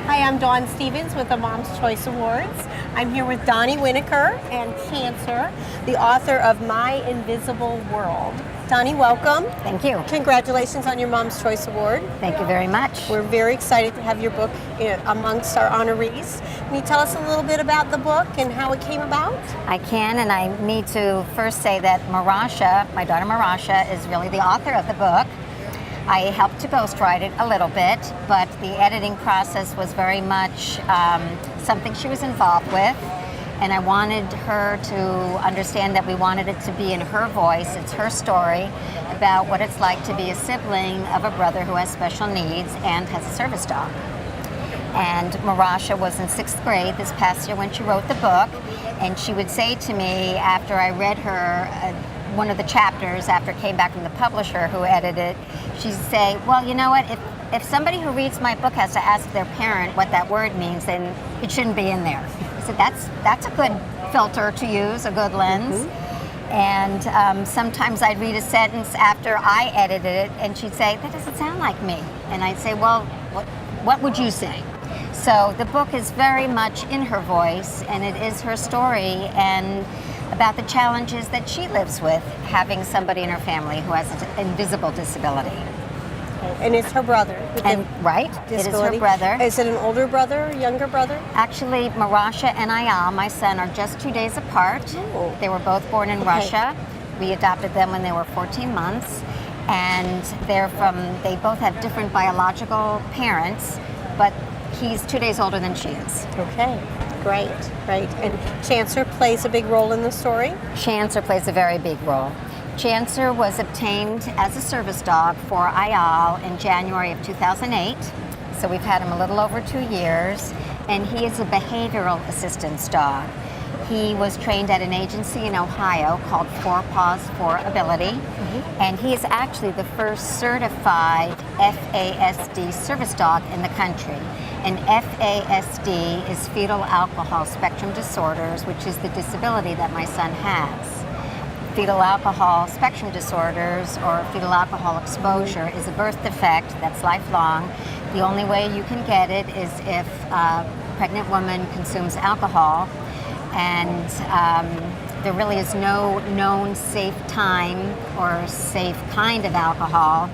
Hi, I'm Dawn Stevens with the Mom's Choice Awards. I'm here with Donnie Winokur and Chance R, the author of My Invisible World. Donnie, welcome. Thank you. Congratulations on your Mom's Choice Award. Thank you very much. We're very excited to have your book amongst our honorees. Can you tell us a little bit about the book and how it came about? I can, and I need to first say that Morasha, my daughter Morasha, is really the author of the book. I helped to ghostwrite it a little bit, but the editing process was very much something she was involved with. And I wanted her to understand that we wanted it to be in her voice. It's her story about what it's like to be a sibling of a brother who has special needs and has a service dog. And Morasha was in 6th grade this past year when she wrote the book, and she would say to me after I read her one of the chapters after it came back from the publisher who edited it, she'd say, well, you know what, if somebody who reads my book has to ask their parent what that word means, then it shouldn't be in there. I said, that's a good filter to use, a good lens. Mm-hmm. And sometimes I'd read a sentence after I edited it, and she'd say, that doesn't sound like me. And I'd say, well, what would you say? So the book is very much in her voice, and it is her story and about the challenges that she lives with having somebody in her family who has an invisible disability. And it's her brother. Right, it is her brother. Is it an older brother, younger brother? Actually, Morasha and Ayal, my son, are just 2 days apart. Oh. They were both born in Russia. We adopted them when they were 14 months. And they both have different biological parents, but he's 2 days older than she is. Okay, great. And Chance R plays a big role in the story? Chance R plays a very big role. Chance R was obtained as a service dog for Ayal in January of 2008. So we've had him a little over 2 years, and he is a behavioral assistance dog. He was trained at an agency in Ohio called 4 Paws for Ability, and he is actually the first certified FASD service dog in the country. And FASD is fetal alcohol spectrum disorders, which is the disability that my son has. Fetal alcohol spectrum disorders or fetal alcohol exposure is a birth defect that's lifelong. The only way you can get it is if a pregnant woman consumes alcohol, and there really is no known safe time or safe kind of alcohol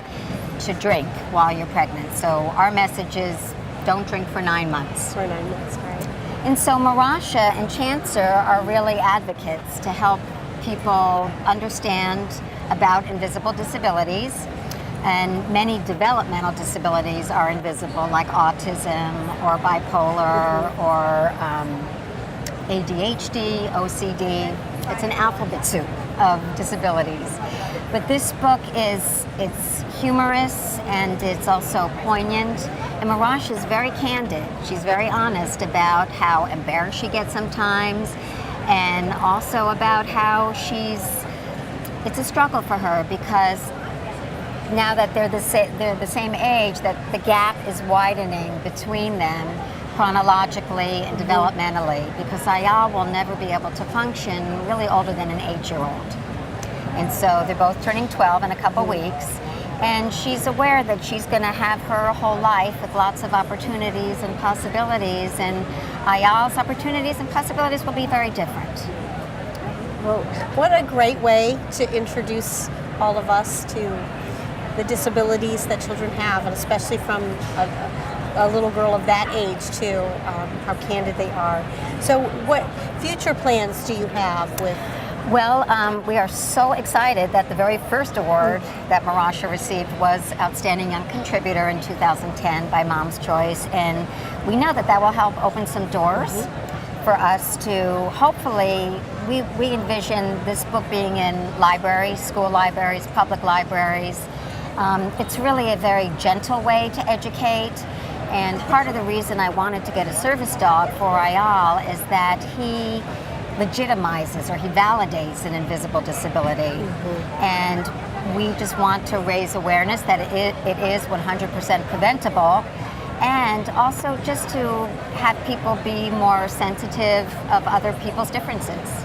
to drink while you're pregnant. So our message is don't drink for 9 months. For 9 months, right. And so Morasha and Chance R are really advocates to help people understand about invisible disabilities. And many developmental disabilities are invisible, like autism or bipolar or ADHD, OCD. It's an alphabet soup of disabilities. But this book it's humorous and it's also poignant. And Morasha is very candid. She's very honest about how embarrassed she gets sometimes, and also about how it's a struggle for her because now that they're the same age, that the gap is widening between them chronologically and developmentally, because Ayal will never be able to function really older than an 8-year-old. And so they're both turning 12 in a couple weeks, and she's aware that she's going to have her whole life with lots of opportunities and possibilities, and Ayal's opportunities and possibilities will be very different. Well, what a great way to introduce all of us to the disabilities that children have, and especially from a little girl of that age too, how candid they are. So what future plans do you have with? Well, we are so excited that the very first award that Morasha received was Outstanding Young Contributor in 2010 by Mom's Choice, and we know that will help open some doors for us to hopefully, we envision this book being in libraries, school libraries, public libraries. It's really a very gentle way to educate, and part of the reason I wanted to get a service dog for Ayal is that he legitimizes or he validates an invisible disability. And we just want to raise awareness that it is 100% preventable, and also just to have people be more sensitive of other people's differences.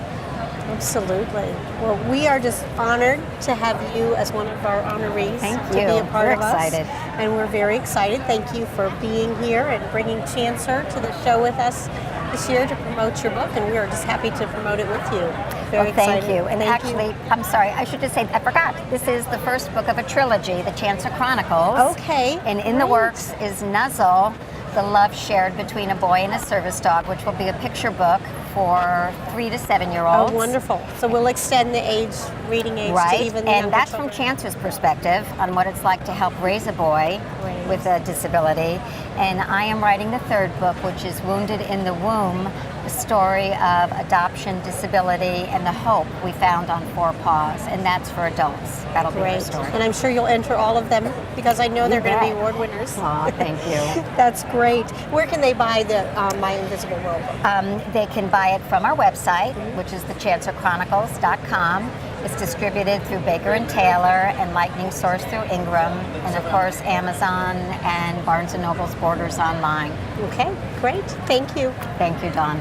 Absolutely. Well, we are just honored to have you as one of our honorees. Thank to you. be a part We're of us. excited. and we're very excited. Thank you for being here and bringing Chancer to the show with us this year to promote your book, and we are just happy to promote it with you. Very Thank excited. you. And Thank actually, you. I'm sorry, I should just say, I forgot. This is the first book of a trilogy, the Chancer Chronicles. Okay. And in the works is Nuzzle, the love shared between a boy and a service dog, which will be a picture book for 3 to 7-year-olds. Oh, wonderful. So we'll extend the reading age Right, to even the and younger that's children. from Chancer's perspective on what it's like to help raise a boy with a disability. And I am writing the third book, which is Wounded in the Womb, the story of adoption, disability, and the hope we found on 4 Paws. And that's for adults. That'll be our Great. story. And I'm sure you'll enter all of them because I know they're going to be bet. award winners. Aw, thank you. That's great. Where can they buy the My Invisible World book? They can buy it from our website, which is thechancerchronicles.com. It's distributed through Baker & Taylor and Lightning Source through Ingram, and of course Amazon and Barnes & Noble's Borders Online. Okay, great. Thank you. Thank you, Dawn.